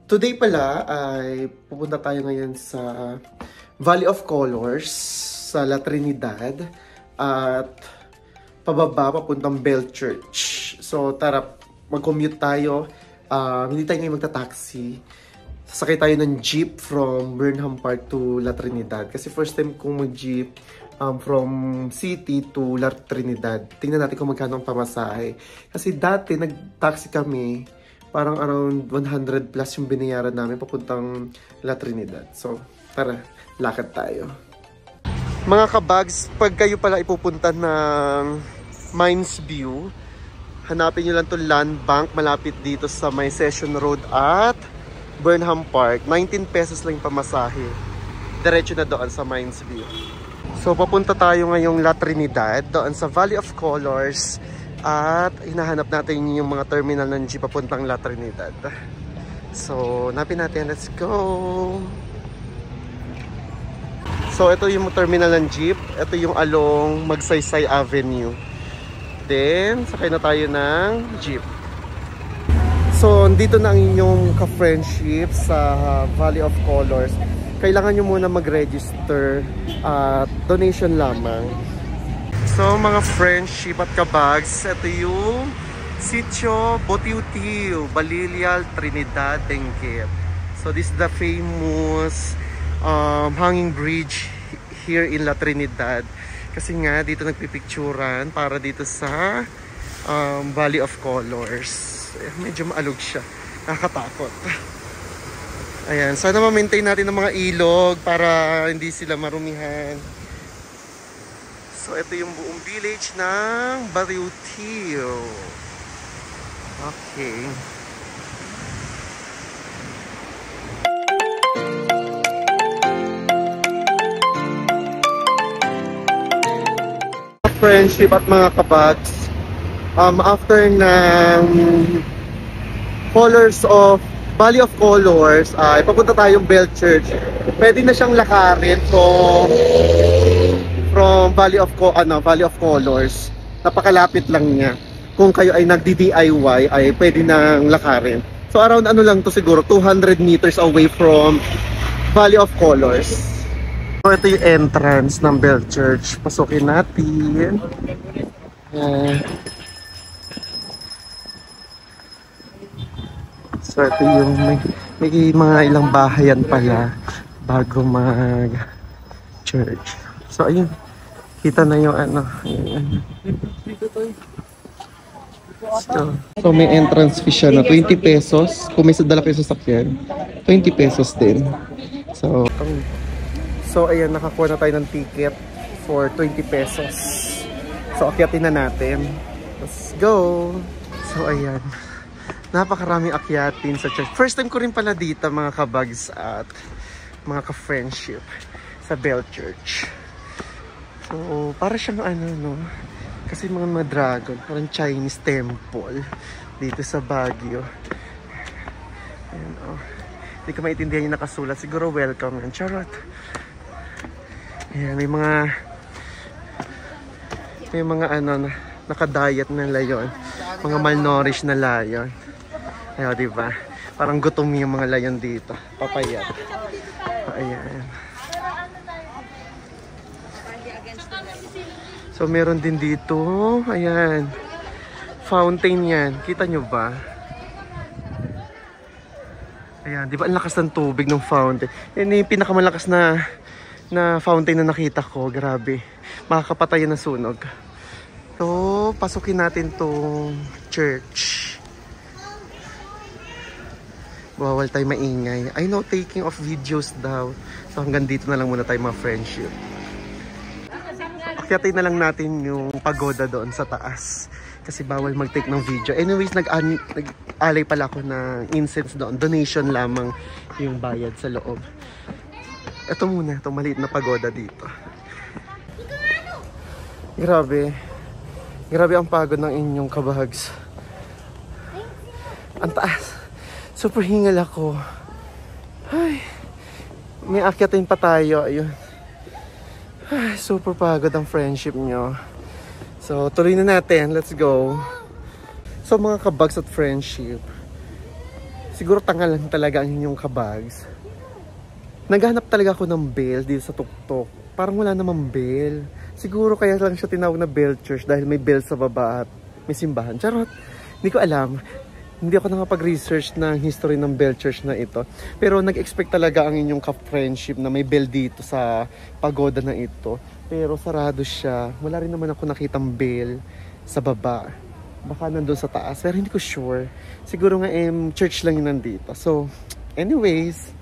Today pala ay pupunta tayo ngayon sa Valley of Colors sa La Trinidad at pababa papuntang Bell Church. So tara, mag-commute tayo. Hindi tayo ngayon magta-taxi. Sasakay tayo ng jeep from Burnham Park to La Trinidad. Kasi first time kong mag-jeep from city to La Trinidad. Tingnan natin kung magkano ang pamasahe. Kasi dati nag-taxi kami, parang around 100 plus yung binayaran namin papuntang La Trinidad. So tara, lakad tayo. Mga kabags, pag kayo pala ipupunta ng Mines View, hanapin nyo lang to Land Bank, malapit dito sa may Session Road at Burnham Park. 19 pesos lang yung pamasahe. Diretso na doon sa Mines View. So papunta tayo ngayong La Trinidad, doon sa Valley of Colors, at hinahanap natin yung mga terminal ng jeep papuntang La Trinidad. So hanapin natin, let's go! So ito yung terminal ng jeep, ito yung along Magsaysay Avenue. Then sakay na tayo ng jeep. So dito na ang inyong ka-friendship sa Valley of Colors. Kailangan nyo muna mag-register at donation lamang. So mga friendship at kabags, ito yung Sitio Botiutiu, Balilial, Trinidad, Benguet. So this is the famous hanging bridge here in La Trinidad. Kasi nga dito nagpipicturan para dito sa Valley of Colors. Medyo maalog siya, nakakatakot. Ayan, sana ma-maintain natin ang mga ilog para hindi sila marumihan. So ito yung buong village ng Botiutiu. Okay. Friendship at mga kabags, after ng Colors of Valley of Colors, ay papunta tayong Bell Church. Pwede na siyang lakarin from Valley of Colors. Napakalapit lang niya. Kung kayo ay nagdi-DIY, ay pwede nang lakarin. So around ano lang to siguro, 200 meters away from Valley of Colors. So ito yung entrance ng Bell Church. Pasukin natin. So ito yung may mga ilang bahayan pala bago mag-church. So ayun, kita na yung ano. So may entrance fee siya na 20 pesos. Kung may sadala kayo sa sakyan, 20 pesos din. So ayan, nakakuha na tayo ng ticket for 20 pesos. So akyatin na natin. Let's go! So ayan, napakaraming akyatin sa church. First time ko rin pala dito mga kabags at mga ka-friendship sa Bell Church. So para siyang ano no, kasi mga dragon, parang Chinese temple dito sa Baguio. Ayan, oh. Hindi ko maintindihan yung nakasulat. Siguro welcome yan. Charot! Ayan, may mga ano, nakadayat na layon. Mga malnourished na layon. Ayan, diba? Parang gutom yung mga layon dito. Papayat. Ayan. So, meron din dito. Ayan. Fountain yan. Kita nyo ba? Ayan, diba? Ang lakas ng tubig ng fountain. Yan yung pinakamalakas na fountain na nakita ko. Grabe. Makakapatay ng sunog. So, pasukin natin tong church. Bawal tayo maingay. I know, taking of videos daw. So, hanggang dito na lang muna tayo mga friendship. Akyatin na lang natin yung pagoda doon sa taas. Kasi bawal mag-take ng video. Anyways, nag-alay pala ako ng incense doon. Donation lamang yung bayad sa loob. Ito muna, itong maliit na pagoda dito. Grabe. Grabe ang pagod ng inyong kabags. Ang taas. Super hingal ako. Ay. May akyatin pa tayo. Ayun. Ay, super pagod ang friendship nyo. So, tuloy na natin. Let's go. So, mga kabags at friendship. siguro tanga lang talaga ang inyong kabags. Naghanap talaga ako ng bell dito sa tuktok. Parang wala namang bell. Siguro kaya lang siya tinawag na bell church dahil may bell sa baba at may simbahan. Charot! Hindi ko alam. Hindi ako nakapag-research ng history ng bell church na ito. Pero nag-expect talaga ang inyong ka-friendship na may bell dito sa pagoda na ito. Pero sarado siya. Wala rin naman ako nakitang bell sa baba. Baka nandun sa taas. Pero hindi ko sure. Siguro nga church lang yun nandito. So, anyways,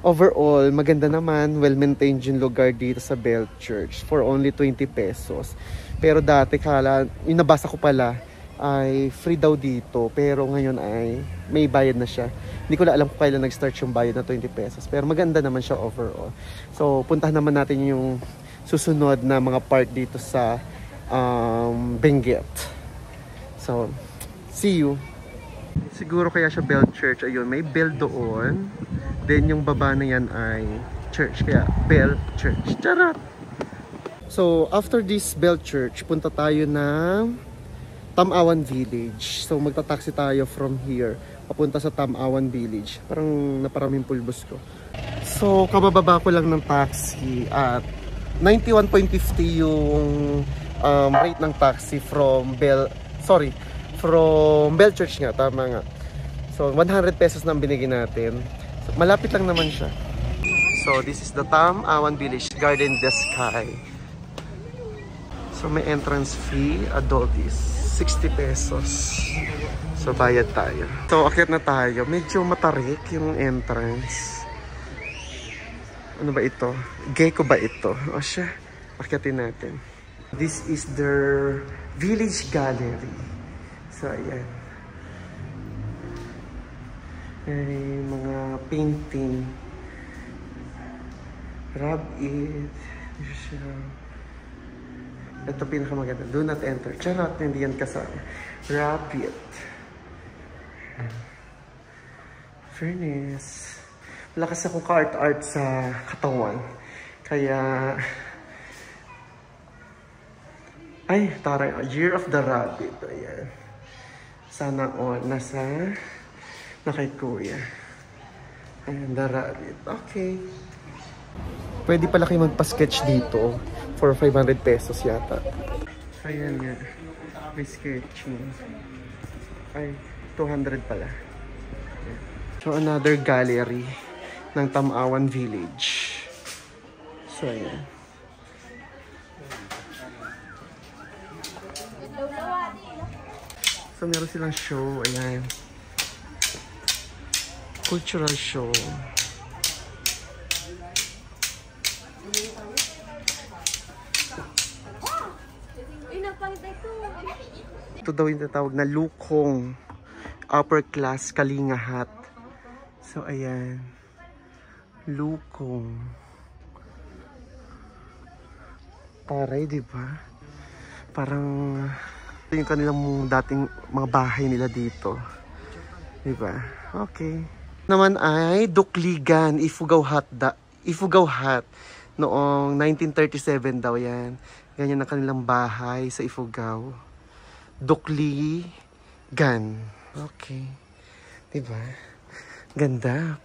overall, maganda naman. Well-maintained yung lugar dito sa Bell Church for only 20 pesos. Pero dati, yung nabasa ko pala, ay free daw dito. Pero ngayon ay may bayad na siya. Hindi ko na alam kung kailan nag-start yung bayad na 20 pesos. Pero maganda naman siya overall. So, puntahan naman natin yung susunod na mga part dito sa Benguet. So, see you. Siguro kaya siya Bell Church. Ayun, may bell doon. Then yung baba na yan ay church. Kaya Bell Church. Charot! So, after this Bell Church, punta tayo ng Tamawan Village. So, magta-taxi tayo from here papunta sa Tamawan Village. Parang naparaming pulbos ko. So, kabababa ko lang ng taxi at 91.50 yung rate ng taxi from Bell Church nga, tama nga. So, 100 pesos na ang binigay natin. So, malapit lang naman siya. So, this is the Tamawan Village, Garden the Sky. So, may entrance fee, adult is 60 pesos. So, bayad tayo. So, akyat na tayo. Medyo matarik yung entrance. Ano ba ito? Gecko ba ito? O siya, akyatin natin. This is their village gallery. So, ayan. Ay, mga painting. Rabbit. Ito pinakamaganda. Do not enter. Charot, hindi yan kasama. Rabbit. Fairness. Wala kasi akong ka-art-art sa katawan. Kaya... Ay, tara. Year of the Rabbit. Ayan. Sana all. Nasa... na kay Kuya. Ayan, the Rabbit. Okay. Pwede pala kayo magpa-sketch dito for 500 pesos yata. Ayan nga. May sketching. Ay, 200 pala. Ayan. So, another gallery ng Tamawan Village. So, ayan. So, meron silang show. Ayan. Cultural show. Ito daw yung tatawag na Lukong Upper Class Kalinga Hut. So, ayan. Lukong. Taray, diba? Parang yung kanilang dating mga bahay nila dito. Diba? Okay. Naman ay Dukligan, Ifugao Hut. Noong 1937 daw yan. Ganyan ang kanilang bahay sa Ifugao. Dukligan. Okay. Diba? Ganda.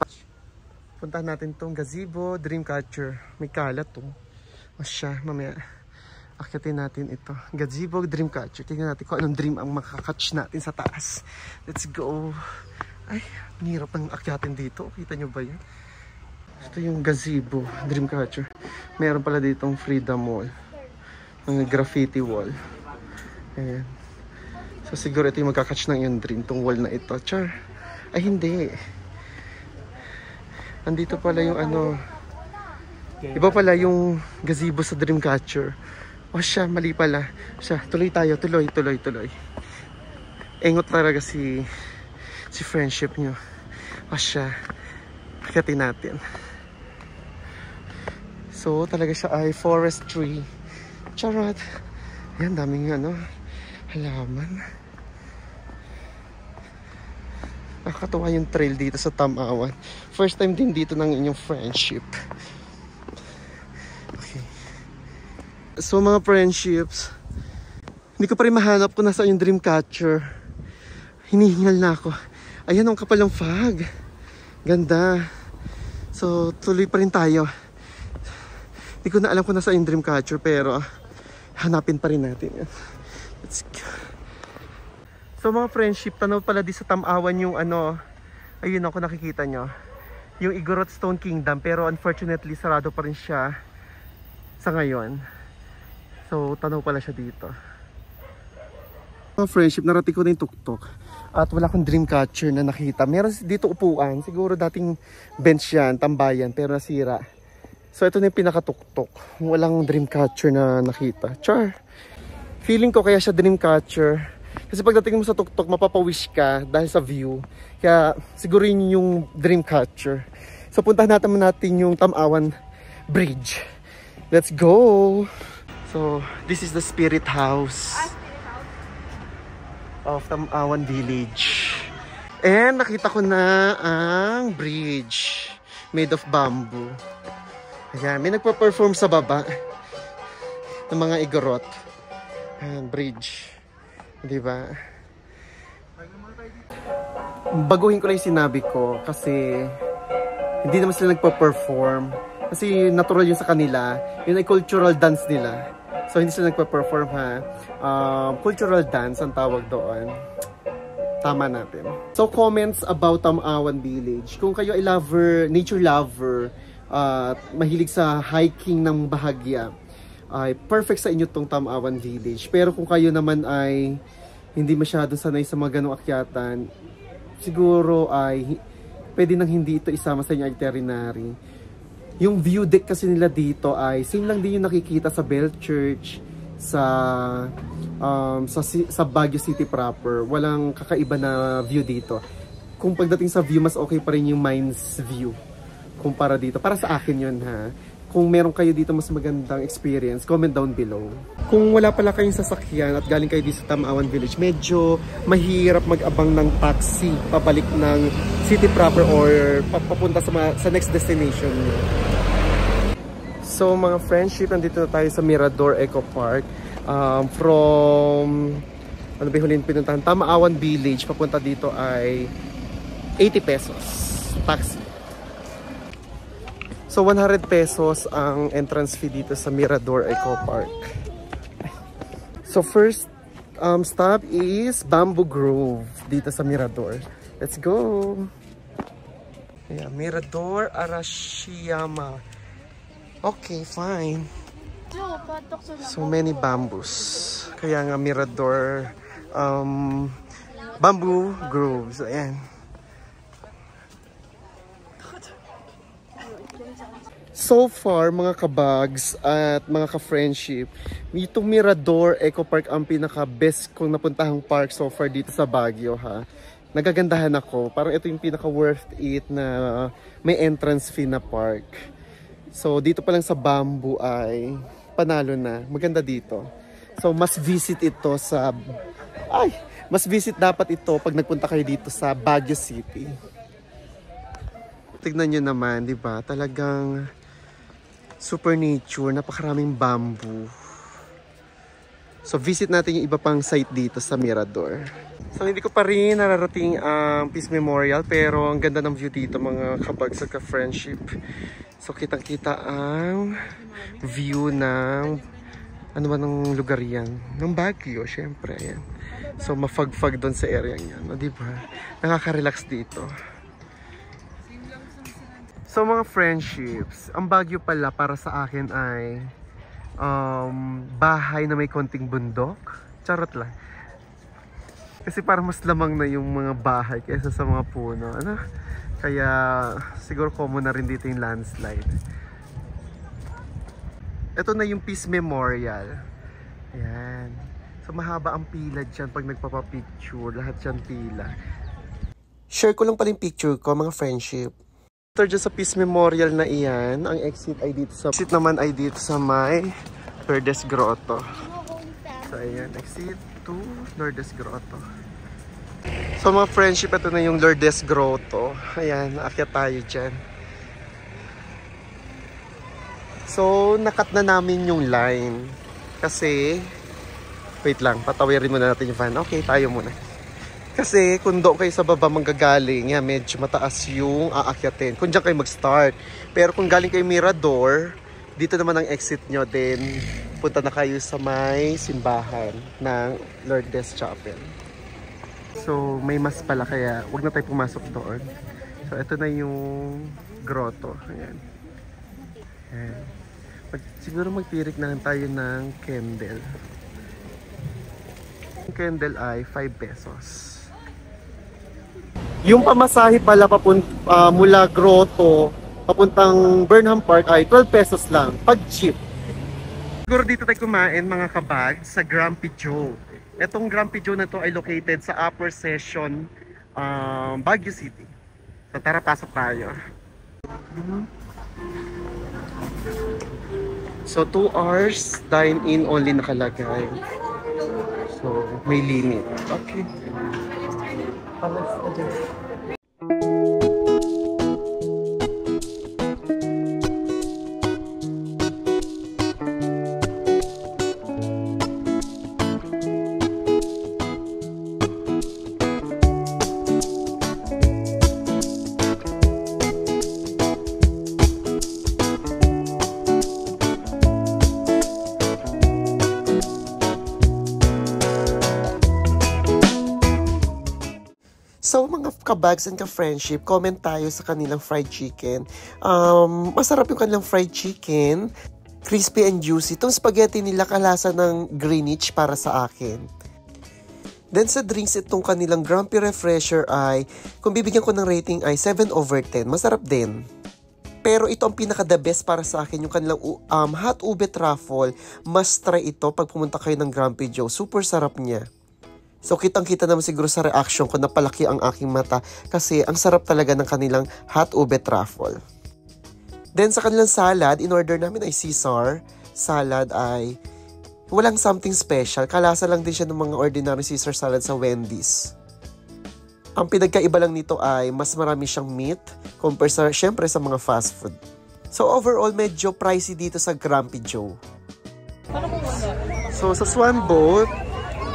Puntahan natin tong gazebo, Dreamcatcher. May kalat to. O siya, mamaya. Akyatin natin ito. Gazebo, Dreamcatcher. Tingnan natin kung anong dream ang makakatch natin sa taas. Let's go. Ay, nirap ng akyatin dito. Kita nyo ba yun? Ito yung gazebo, Dreamcatcher. Meron pala ditong Freedom Wall. Ang graffiti wall. Ayan. So siguro ito yung magkakatch ng yung dream. Itong wall na ito. Char. Ay, hindi. Andito pala yung ano. Iba pala yung gazebo sa Dreamcatcher. O siya, mali pala. Siya, tuloy tayo. Tuloy. Engot talaga si friendship nyo. O siya, pagkatin natin. So, talaga siya ay forestry. Charot. Ayan, daming halaman. Nakakatuwa yung trail dito sa Tamawan. First time din dito ng inyong friendship. Okay. So, mga friendships, hindi ko pa rin mahanap kung nasa yung Dreamcatcher. Hinihingal na ako. Ayan, ang kapal ng fog. Ganda. So, tuloy pa rin tayo. Hindi ko na alam kung nasa yung Dreamcatcher, pero hanapin pa rin natin. Let's go. So mga friendship, tanaw pala di sa Tamawan yung ano, ayun ako nakikita nyo. Yung Igorot Stone Kingdom, pero unfortunately sarado pa rin siya sa ngayon. So tanaw pala siya dito. Mga friendship, narating ko na yung tuktok. At wala akong Dreamcatcher na nakita. Meron dito upuan, siguro dating bench yan, tambayan, pero nasira. So ito na yung pinakatuktok. Walang Dreamcatcher na nakita. Char! Feeling ko kaya siya Dreamcatcher. Kasi pagdating mo sa tuktok, mapapawish ka dahil sa view. Kaya siguro yun yung Dreamcatcher. So puntahan natin yung Tamawan Bridge. Let's go! So this is the spirit house of Tamawan Village. And nakita ko na ang bridge made of bamboo. Ayan, may nagpa-perform sa baba ng mga Igorot. Ayan, bridge. Diba? Baguhin ko lang yung sinabi ko kasi hindi naman sila nagpa-perform. Kasi natural yun sa kanila. Yun ay cultural dance nila. So hindi sila nagpa-perform ha. Cultural dance ang tawag doon. Tama natin. So comments about Tamawan Village. Kung kayo ay lover, nature lover, mahilig sa hiking ng bahagya, ay perfect sa inyo tong Tamawan Village. Pero kung kayo naman ay hindi masyadong sanay sa mga ganong akyatan, siguro ay pwede nang hindi ito isama sa inyong itinerary. Yung view deck kasi nila dito ay same lang din yung nakikita sa Bell Church, sa Baguio City proper. Walang kakaiba na view dito. Kung pagdating sa view, mas okay pa rin yung Mines view kumpara dito. Para sa akin yun ha. Kung meron kayo dito mas magandang experience, comment down below. Kung wala pala kayong sasakyan at galing kayo dito sa Tamawan Village, medyo mahirap mag-abang ng taxi pabalik ng city proper or papunta sa next destination. So mga friendship, nandito na tayo sa Mirador Eco Park. From ano ba huling pinuntahan? Tamawan Village papunta dito ay 80 pesos taxi. So 100 pesos ang entrance fee dito sa Mirador Eco Park. So first stop is Bamboo Grove dito sa Mirador. Let's go! Yeah, Mirador Arashiyama. Okay, fine. So many bamboos. Kaya nga Mirador Bamboo Grove. So ayan. So far, mga kabags at mga ka-friendship, itong Mirador Eco Park ang pinaka-best kong napuntahang park so far dito sa Baguio ha. Nagagandahan ako. Parang ito yung pinaka-worth it na may entrance fee na park. So dito pa lang sa Bamboo ay panalo na. Maganda dito. So mas visit ito sa... mas visit dapat ito pag nagpunta kayo dito sa Baguio City. Tignan nyo naman, di ba? Talagang super nature, napakaraming bamboo. So visit natin yung iba pang site dito sa Mirador. So hindi ko pa rin nararating ang Peace Memorial, pero ang ganda ng view dito mga kabags at ka-friendship. So kitang kita ang view ng ano ba ng lugar yan? Ng Baguio, syempre. Ayan. So mafag-fag doon sa area niya, no, di ba? Nakaka-relax dito. So mga friendships, ang Baguio pala para sa akin ay bahay na may konting bundok. Charot lang. Kasi parang mas lamang na yung mga bahay kaysa sa mga puno. Ano? Kaya siguro common na rin dito yung landslide. Ito na yung Peace Memorial. Ayan. So mahaba ang pila dyan pag nagpapapicture. Lahat dyan pila. Share ko lang pala yung picture ko mga friendship. After dyan sa Peace Memorial na iyan, ang exit ay dito sa... Exit naman ay dito sa may Lourdes Grotto. So ayan, exit to Lourdes Grotto. So mga friendship, ito na yung Lourdes Grotto. Ayan, naakyat tayo dyan. So, nakat na namin yung line. Kasi, wait lang, patawirin muna natin yung van. Okay, tayo muna. Kasi kung doon kayo sa baba manggagaling, yan, medyo mataas yung aakyatin. Kung dyan kayo mag-start. Pero kung galing kayo Mirador, dito naman ang exit nyo. Then, punta na kayo sa may simbahan ng Lourdes Chapel. So, may mas pala kaya huwag na tayo pumasok doon. So, ito na yung grotto. Ayan. Ayan. Siguro magpirik na lang tayo ng candle. Yung candle ay 5 pesos. Yung pamasahe pala mula grotto papuntang Burnham Park ay 12 pesos lang pag jeep. Siguro dito tayo kumain mga kabag sa Grumpy Joe. Etong Grumpy Joe na to ay located sa Upper Session, Baguio City. So tara, pasok tayo. So 2 hours dine-in only nakalagay. So may limit. Okay. So mga kabags and ka-friendship, comment tayo sa kanilang fried chicken. Masarap yung kanilang fried chicken. Crispy and juicy. Itong spaghetti nila kalasa ng Greenwich para sa akin. Then sa drinks, itong kanilang Grumpy Refresher ay, kung bibigyan ko ng rating ay 7/10. Masarap din. Pero ito ang pinaka-the best para sa akin, yung kanilang hot ube truffle. Must try ito pag pumunta kayo ng Grumpy Joe. Super sarap niya. So kitang-kita naman siguro sa reaction ko, napalaki ang aking mata kasi ang sarap talaga ng kanilang hot ube truffle. Then sa kanilang salad, in order namin ay Caesar. Salad ay walang something special. Kalasa lang din siya ng mga ordinary Caesar salad sa Wendy's. Ang pinagkaiba lang nito ay mas marami siyang meat compare sa, syempre, sa mga fast food. So overall, medyo pricey dito sa Grumpy Joe. So sa Swan Boat,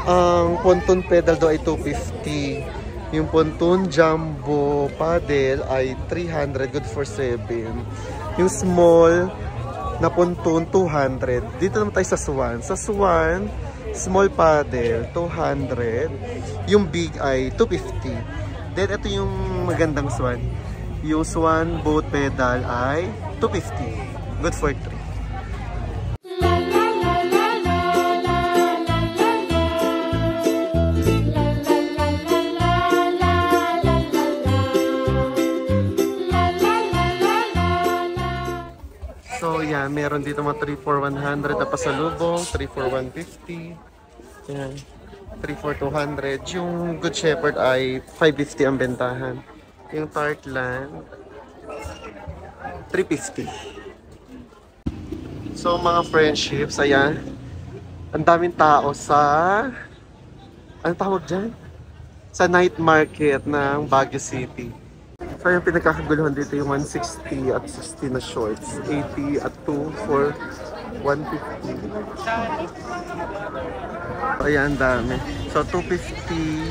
ang pontoon pedal daw ay 250. Yung pontoon jumbo paddle ay 300, good for 7. Yung small na pontoon 200. Dito naman tayo sa Swan. Sa Swan, small paddle 200. Yung big ay 250. Then ito yung magandang Swan. Yung Swan boat pedal ay 250. Good for 3. So yan, meron dito mga 3 for 100 na pasalubong, 3 for 150. Yan, 3 for 200. Yung Good Shepherd ay 550 ang bentahan. Yung Tartland, 350. So mga friendships, ayan. Ang daming tao sa, ano tawag dyan? Sa night market ng Baguio City. So yung pinagkakaguluhan dito yung 160 at 60 na shorts, 80 at 2 for 150. So ayan, ang dami. So 250.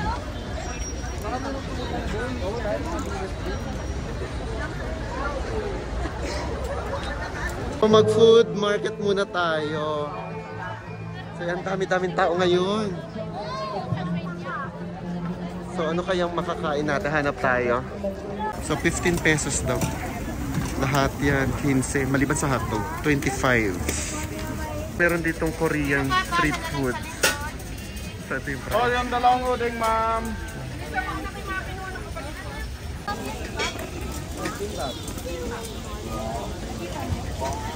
So mag-food market muna tayo. So ayan, dami-daming tao ngayon. So ano kayang makakain natin? Hanap tayo. So 15 pesos daw. Lahat yan, 15. Maliban sa hotdog, 25. Meron ditong Korean street food. So ito yung price. Oh, yung dalawang uding, ma'am.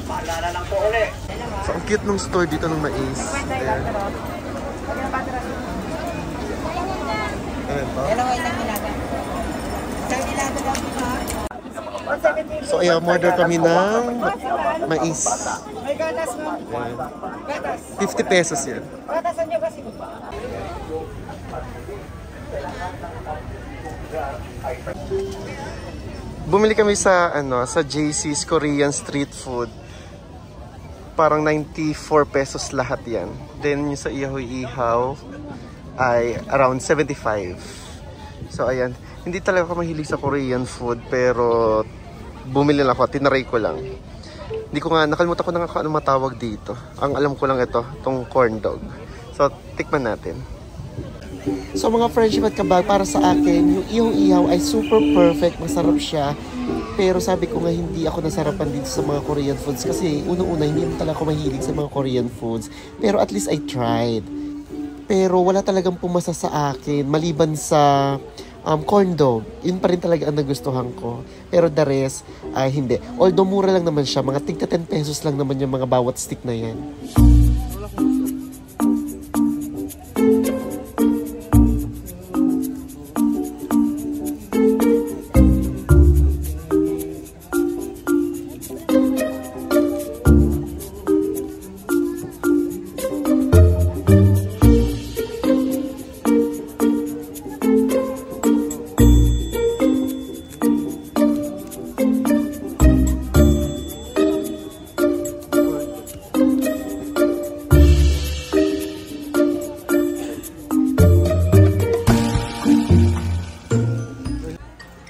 Paalala lang po ulit. So ang cute nung store dito ng mais. Ayan. Ayan pa. So ayan, order kami ng mais. May gatas, ma'am. Gatas. 50 pesos yan. Gatasan niyo kasi. Bumili kami sa sa JC's Korean street food. Parang 94 pesos lahat yan. Then yung sa Ihaw ay around 75. So, ayan. Hindi talaga ako mahilig sa Korean food, pero bumili lang ako. Tinaray ko lang. Hindi ko nga, nakalimutan ko na nga kung ano matawag dito. Ang alam ko lang ito, itong corn dog. So, tikman natin. So, mga friendship at kabag, para sa akin, yung ihaw ay super perfect. Masarap siya. Pero sabi ko nga, hindi ako nasarapan dito sa mga Korean foods. Kasi unang-una, hindi naman talaga ako mahilig sa mga Korean foods. Pero at least I tried. Pero wala talagang pumasa sa akin. Maliban sa corn dog. Yun pa rin talaga ang nagustuhan ko. Pero the rest, ay hindi. Although mura lang naman siya. Mga tigta 10 pesos lang naman yung mga bawat stick na yan.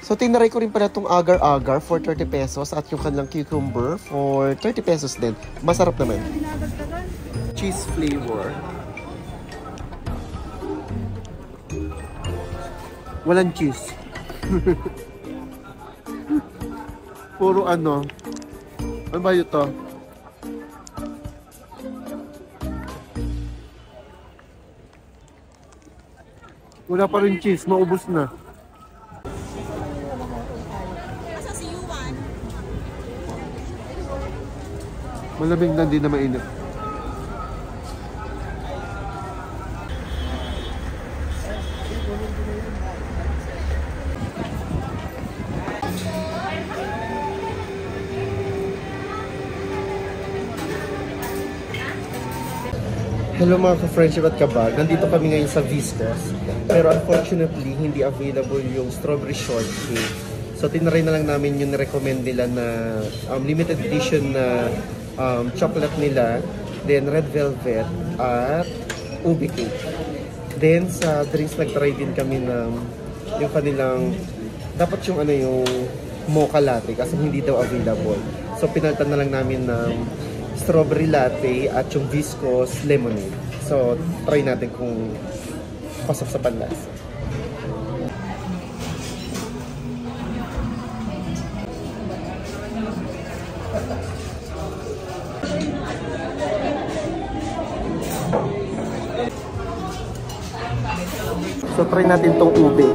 So, tinaray ko rin pala itong agar-agar for 30 pesos at yung kanilang cucumber for 30 pesos din. Masarap naman. Cheese flavor. Walang cheese. Puro ano. Ano ba ito? Wala pa rin cheese. Maubos na. Malamig na, hindi na mainit. Hello mga ka-friendship at kabag. Nandito kami ngayon sa Viscos. Pero unfortunately, hindi available yung strawberry shortcake. So tinry na lang namin yung recommend nila na limited edition na chocolate nila, then red velvet, at ube cake. Then sa drinks nag-try din kami ng yung kanilang, dapat yung ano yung mocha latte kasi hindi daw available. So pinalitan na lang namin ng strawberry latte at yung Viscos lemonade. So try natin kung pasok sa panlasa. So try natin tong ube.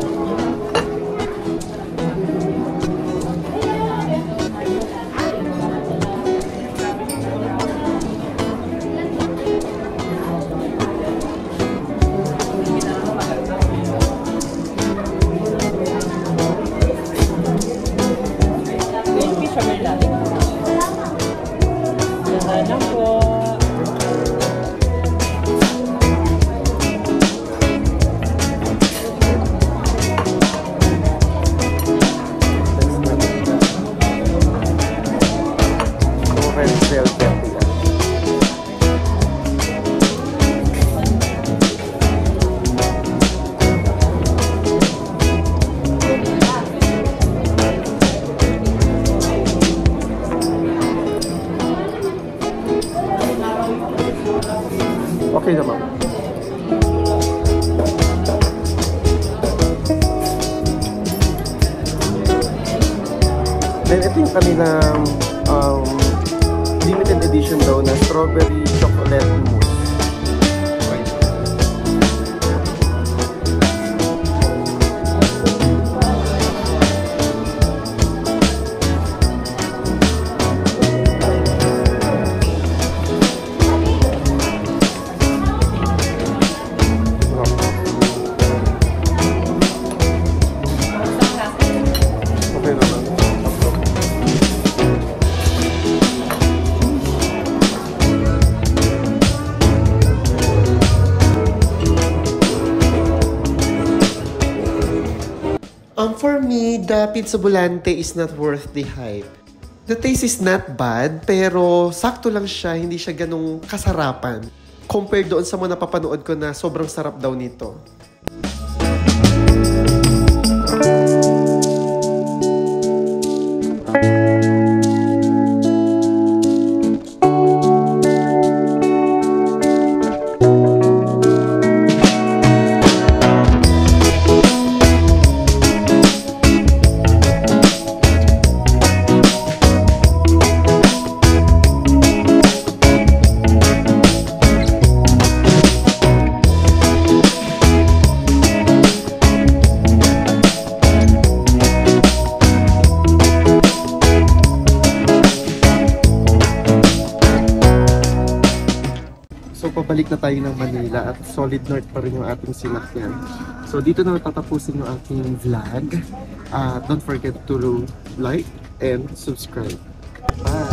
Okay naman. Then ito yung kanilang limited edition daw na strawberry chocolate mousse. For me, the Pizza Volante is not worth the hype. The taste is not bad, pero sakto lang siya, hindi siya ganong kasarapan. Compared doon sa mga napapanood ko na sobrang sarap daw nito. pabalik na tayo ng Manila at solid north pa rin yung ating sinakyan. So dito na tatapusin yung ating vlog. Don't forget to like and subscribe. Bye!